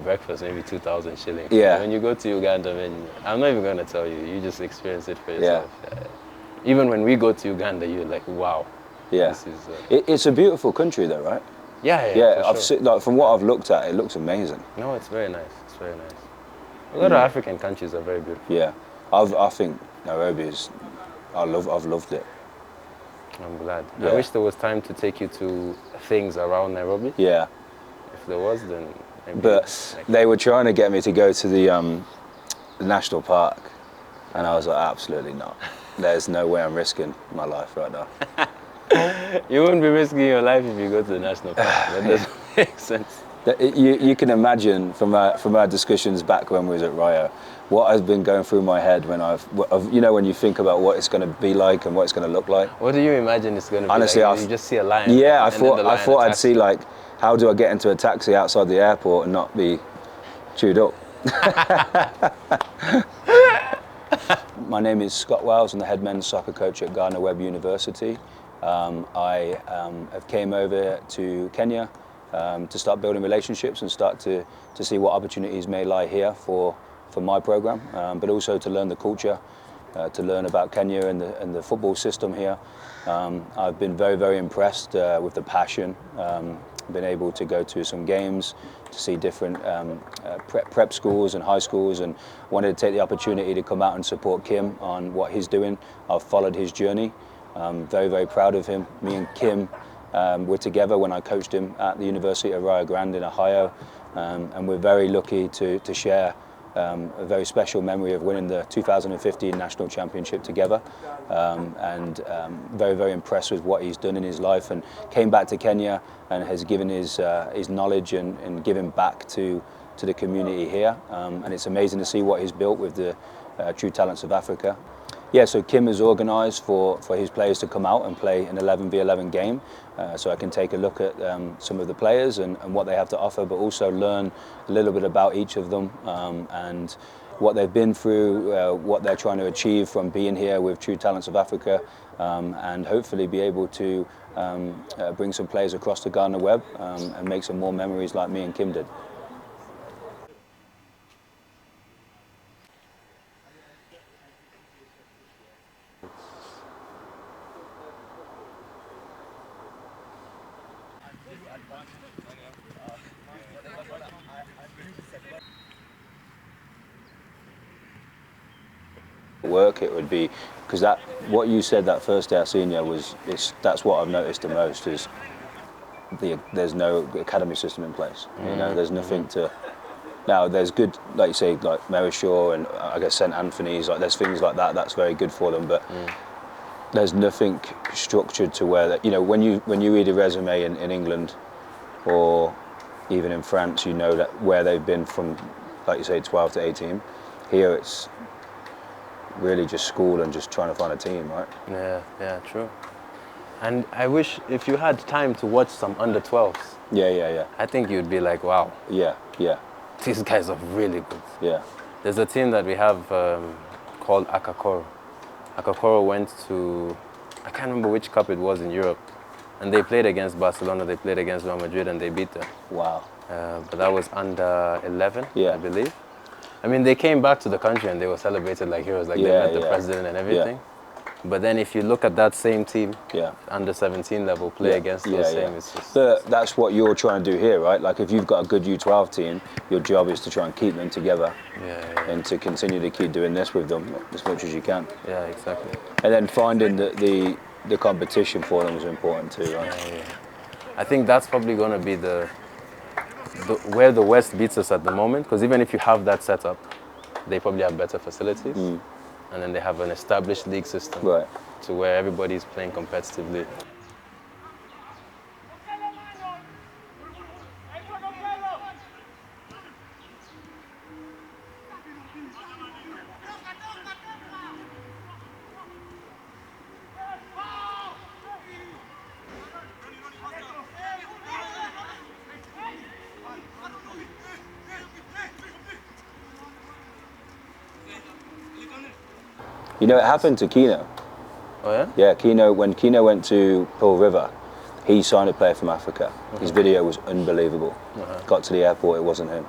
breakfast, maybe 2,000 shillings. Yeah. When you go to Uganda, man, I'm not even going to tell you. You just experience it for yourself. Yeah. Even when we go to Uganda, you're like, wow. Yeah. This is, it's a beautiful country, though, right? Yeah. I've seen, like, from what I've looked at, it looks amazing. No, it's very nice. It's very nice. A lot of African countries are very beautiful. Yeah. I think Nairobi is. I've loved it. I'm glad. Yeah. I wish there was time to take you to things around Nairobi. Yeah. If there was, then maybe. But they were trying to get me to go to the national park, and I was like, absolutely not. There's no way I'm risking my life right now. You wouldn't be risking your life if you go to the national park. That doesn't make sense. You can imagine from our discussions back when we was at Rio, what has been going through my head when when you think about what it's going to be like and what it's going to look like. What do you imagine it's going to be? Honestly, like? You just see a lion. Yeah, I thought I'd see, like, how do I get into a taxi outside the airport and not be chewed up? My name is Scott Wells. I'm the head men's soccer coach at Gardner Webb University. I have came over to Kenya to start building relationships and start to see what opportunities may lie here for my program, but also to learn the culture, to learn about Kenya and the football system here. I've been very, very impressed with the passion. Been able to go to some games, to see different prep schools and high schools, and wanted to take the opportunity to come out and support Kim on what he's doing. I've followed his journey. Very, very proud of him. Me and Kim were together when I coached him at the University of Rio Grande in Ohio, and we're very lucky to share a very special memory of winning the 2015 National Championship together, and very, very impressed with what he's done in his life, and came back to Kenya and has given his knowledge and given back to the community here, and it's amazing to see what he's built with the True Talents of Africa. Yeah, so Kim has organised for his players to come out and play an 11v11 game, so I can take a look at some of the players and what they have to offer, but also learn a little bit about each of them and what they've been through, what they're trying to achieve from being here with True Talents of Africa, and hopefully be able to bring some players across to Gardner Webb and make some more memories like me and Kim did. Work it would be, because that what you said that first day at senior that's what I've noticed the most is there's no academy system in place. You know, there's nothing to. Now there's good, like you say, like Marishaw and I guess St Anthony's, like there's things like that that's very good for them, but there's nothing structured to where that, you know, when you read a resume in England or even in France, you know that where they've been from, like you say, 12 to 18. Here it's really just school and just trying to find a team, right? Yeah, true. And I wish if you had time to watch some under 12s. Yeah. I think you'd be like, wow. Yeah. These guys are really good. Yeah. There's a team that we have called Akakoro. Akakoro went to, I can't remember which cup it was in Europe, and they played against Barcelona, they played against Real Madrid, and they beat them. Wow. But that was under 11, yeah. I believe. I mean, they came back to the country and they were celebrated like heroes, like they met the president and everything. Yeah. But then if you look at that same team, yeah. under 17 level, play against those same, it's just... But that's what you're trying to do here, right? Like if you've got a good U12 team, your job is to try and keep them together and to continue to keep doing this with them as much as you can. Yeah, exactly. And then finding the competition for them is important too, right? Yeah. I think that's probably going to be where the West beats us at the moment, because even if you have that setup, they probably have better facilities, and then they have an established league system to where everybody's playing competitively. You know, it happened to Kino. Oh yeah? Yeah, Kino, when Kino went to Pearl River, he signed a player from Africa. His video was unbelievable. Got to the airport, it wasn't him.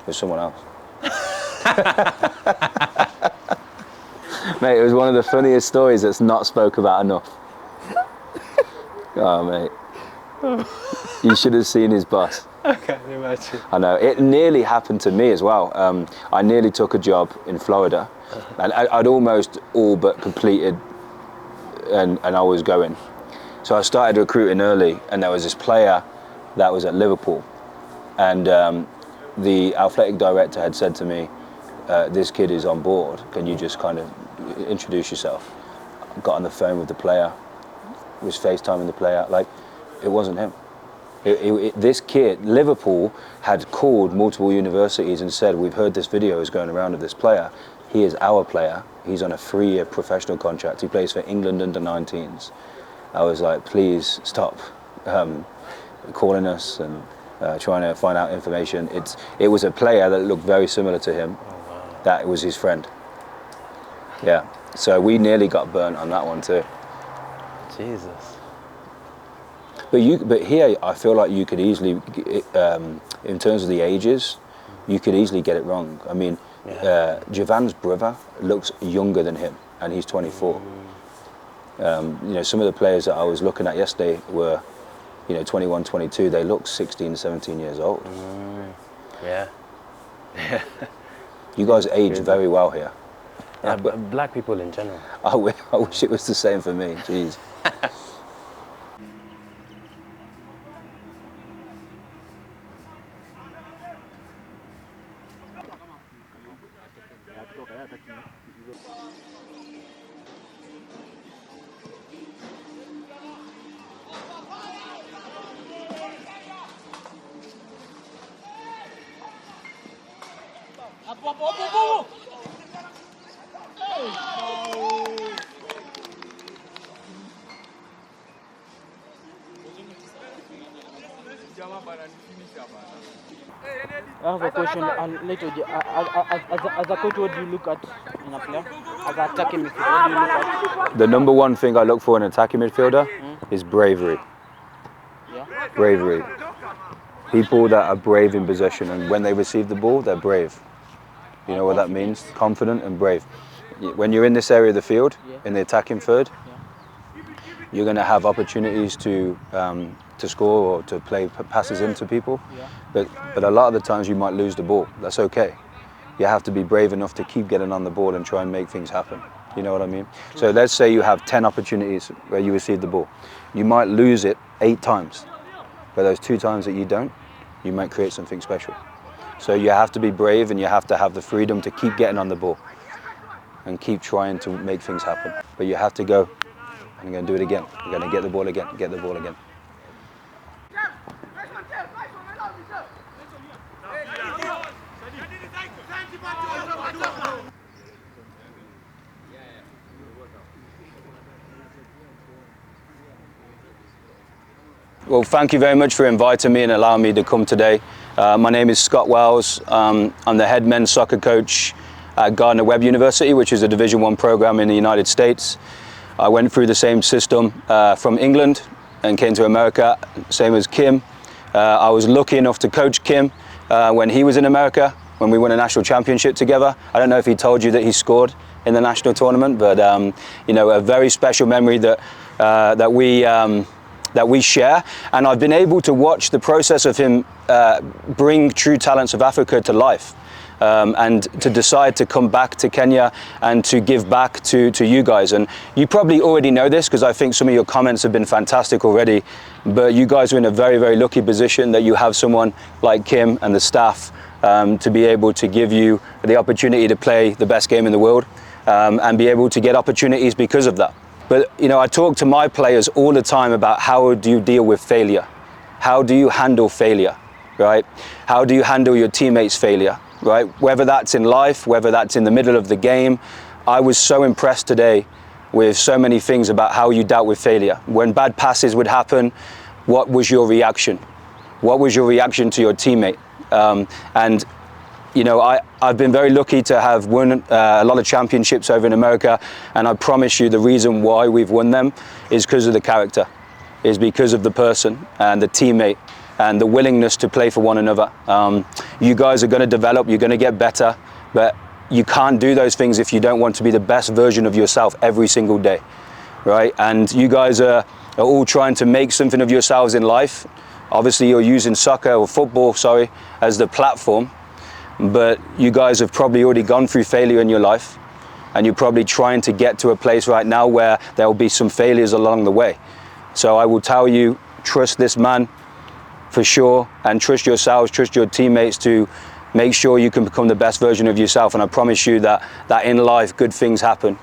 with someone else. Mate, it was one of the funniest stories that's not spoke about enough. Oh, mate. You should have seen his bus. I can't imagine. I know. It nearly happened to me as well. I nearly took a job in Florida, and I'd almost all but completed, and I was going. So I started recruiting early, and there was this player that was at Liverpool, and the athletic director had said to me, this kid is on board, can you just kind of introduce yourself? I got on the phone with the player, was FaceTiming the player, like, it wasn't him. This kid, Liverpool had called multiple universities and said, we've heard this video is going around of this player. He is our player. He's on a 3-year professional contract. He plays for England under 19s. I was like, please stop calling us and trying to find out information. It was a player that looked very similar to him. Oh, wow. That was his friend. Yeah, so we nearly got burnt on that one too. Jesus. But here, I feel like you could easily, in terms of the ages, you could easily get it wrong. I mean, Javan's brother looks younger than him, and he's 24. You know, some of the players that I was looking at yesterday were, you know, 21, 22. They look 16, 17 years old. Yeah. You guys age very well here. Yeah, but black people in general. I wish it was the same for me. Jeez. I have a question. As a coach, what do you look at in a player? As an attacking midfielder, what do you look at? The number one thing I look for in an attacking midfielder is bravery. Yeah. Bravery. People that are brave in possession, and when they receive the ball, they're brave. You know what that means? Confident and brave. When you're in this area of the field, in the attacking third, you're going to have opportunities to score or to play passes into people. But a lot of the times you might lose the ball. That's okay. You have to be brave enough to keep getting on the ball and try and make things happen. You know what I mean? So let's say you have 10 opportunities where you receive the ball. You might lose it 8 times. But those 2 times that you don't, you might create something special. So you have to be brave, and you have to have the freedom to keep getting on the ball and keep trying to make things happen. But you have to go, and you're going to do it again. You're going to get the ball again, get the ball again. Well, thank you very much for inviting me and allowing me to come today. My name is Scott Wells. I'm the head men's soccer coach at Gardner Webb University, which is a Division I program in the United States. I went through the same system from England and came to America, same as Kim. I was lucky enough to coach Kim when he was in America, when we won a national championship together. I don't know if he told you that he scored in the national tournament, but you know, a very special memory that we share. And I've been able to watch the process of him bring true talents of Africa to life. And to decide to come back to Kenya and to give back to you guys. And you probably already know this, because I think some of your comments have been fantastic already, but you guys are in a very, very lucky position that you have someone like Kim and the staff to be able to give you the opportunity to play the best game in the world and be able to get opportunities because of that. But you know, I talk to my players all the time about how do you deal with failure? How do you handle failure, right? How do you handle your teammates' failure? Right? Whether that's in life, whether that's in the middle of the game. I was so impressed today with so many things about how you dealt with failure. When bad passes would happen, what was your reaction? What was your reaction to your teammate? And you know, I've been very lucky to have won a lot of championships over in America, and I promise you the reason why we've won them is because of the character, is because of the person and the teammate and the willingness to play for one another. You guys are going to develop, you're going to get better, but you can't do those things if you don't want to be the best version of yourself every single day, right? And you guys are all trying to make something of yourselves in life. Obviously, you're using soccer or football, sorry, as the platform, but you guys have probably already gone through failure in your life, and you're probably trying to get to a place right now where there will be some failures along the way. So I will tell you, trust this man for sure, and trust yourselves, trust your teammates to make sure you can become the best version of yourself. And I promise you that in life, good things happen.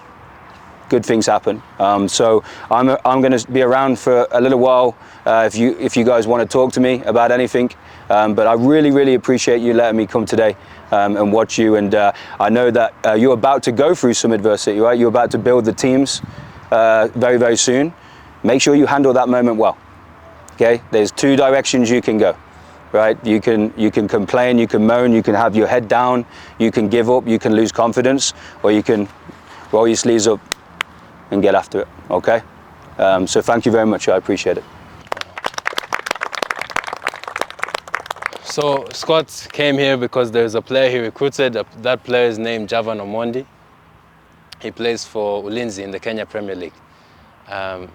Good things happen. So I'm going to be around for a little while if you guys want to talk to me about anything. But I really appreciate you letting me come today and watch you. And I know that you're about to go through some adversity, right? You're about to build the teams very soon. Make sure you handle that moment well. Okay? There's two directions you can go, right? You can complain, you can moan, you can have your head down, you can give up, you can lose confidence, or you can roll your sleeves up and get after it, okay? So thank you very much, I appreciate it. So Scott came here because there's a player he recruited. That player is named Javan Omi. He plays for Ulinzi in the Kenya Premier League.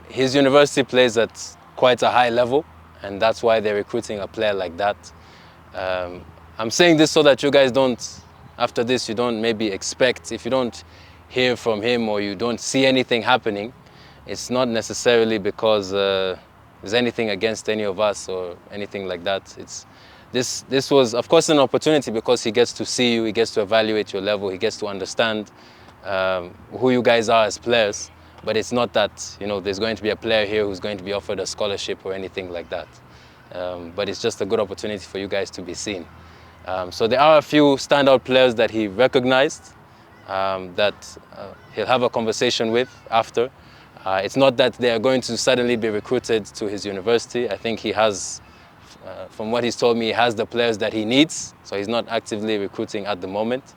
His university plays at quite a high level, and that's why they're recruiting a player like that. I'm saying this so that you guys don't, after this, you don't maybe expect, if you don't hear from him or you don't see anything happening, it's not necessarily because there's anything against any of us or anything like that. This was, of course, an opportunity because he gets to see you, he gets to evaluate your level, he gets to understand who you guys are as players. But it's not that, you know, there's going to be a player here who's going to be offered a scholarship or anything like that. But it's just a good opportunity for you guys to be seen. So there are a few standout players that he recognized that he'll have a conversation with after. It's not that they are going to suddenly be recruited to his university. I think he has, from what he's told me, he has the players that he needs. So he's not actively recruiting at the moment.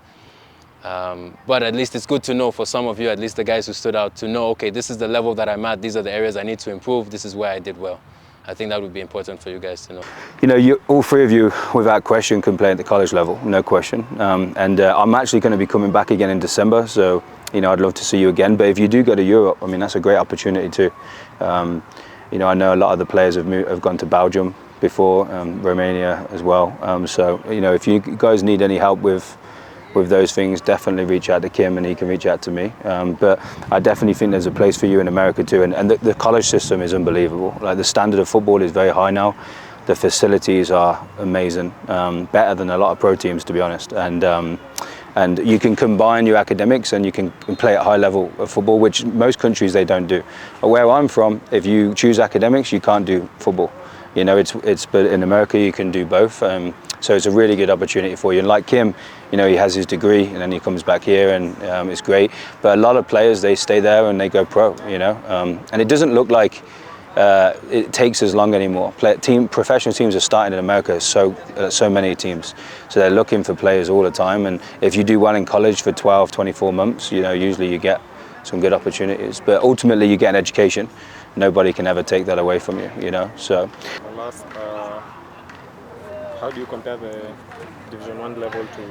But at least it's good to know for some of you, at least the guys who stood out, to know, okay, this is the level that I'm at, these are the areas I need to improve, this is where I did well. I think that would be important for you guys to know. You know, all three of you, without question, can play at the college level, no question. And I'm actually going to be coming back again in December, so, you know, I'd love to see you again. But if you do go to Europe, I mean, that's a great opportunity too. You know, I know a lot of the players have gone to Belgium before, Romania as well. So, you know, if you guys need any help with those things, definitely reach out to Kim and he can reach out to me. But I definitely think there's a place for you in America too. And the college system is unbelievable. Like, the standard of football is very high now. The facilities are amazing, better than a lot of pro teams, to be honest. And you can combine your academics and you can play at high level of football, which most countries they don't do. Where I'm from, if you choose academics, you can't do football. You know, but in America you can do both. So it's a really good opportunity for you. And like Kim, you know, he has his degree and then he comes back here and it's great. But a lot of players, they stay there and they go pro, you know. And it doesn't look like it takes as long anymore. Professional teams are starting in America, so many teams. So they're looking for players all the time. And if you do well in college for 12, 24 months, you know, usually you get some good opportunities. But ultimately you get an education. Nobody can ever take that away from you, you know. So. Last, how do you compare the Division 1 level to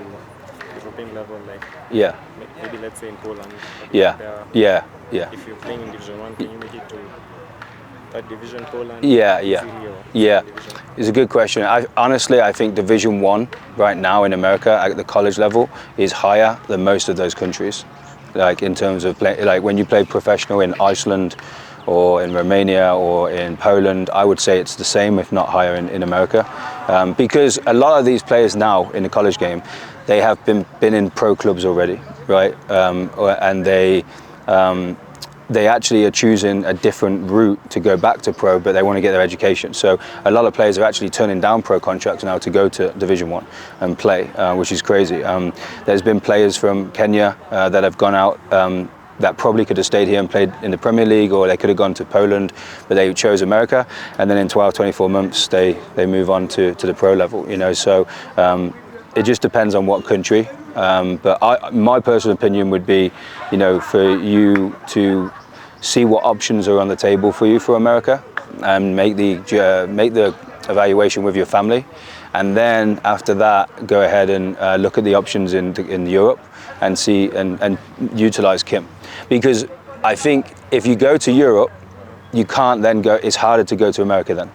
European level? Like, yeah. Maybe let's say in Poland. Yeah. If you're playing in Division 1, can you make it to third division Poland? Yeah. It's a good question. Honestly, I think Division 1 right now in America at the college level is higher than most of those countries. Like, in terms of like when you play professional in Iceland or in Romania or in Poland, I would say it's the same, if not higher, in America. Because a lot of these players now in the college game, they have been in pro clubs already, right? And they actually are choosing a different route to go back to pro, but they want to get their education. So a lot of players are actually turning down pro contracts now to go to Division 1 and play, which is crazy. There's been players from Kenya that have gone out that probably could have stayed here and played in the Premier League, or they could have gone to Poland, but they chose America, and then in 12, 24 months they move on to the pro level, you know. So it just depends on what country. But my personal opinion would be, you know, for you to see what options are on the table for you for America, and make the evaluation with your family, and then after that, go ahead and look at the options in Europe and see and utilize Kim, because I think if you go to Europe, you can't then go. It's harder to go to America then,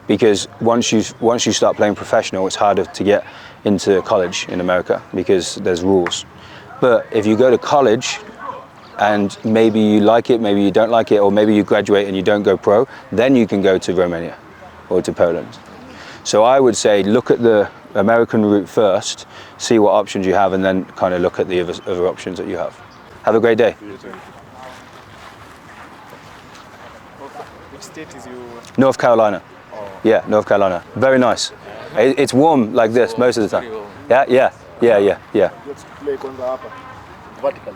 because once you start playing professional, it's harder to get into college in America because there's rules. But if you go to college and maybe you like it, maybe you don't like it, or maybe you graduate and you don't go pro, then you can go to Romania or to Poland. So I would say look at the American route first, see what options you have, and then kind of look at the other options that you have. Have a great day. Which state is you? North Carolina. Oh. Yeah, North Carolina. Very nice. It's warm like this most of the time. Yeah. Let's play Konga hapa vertical.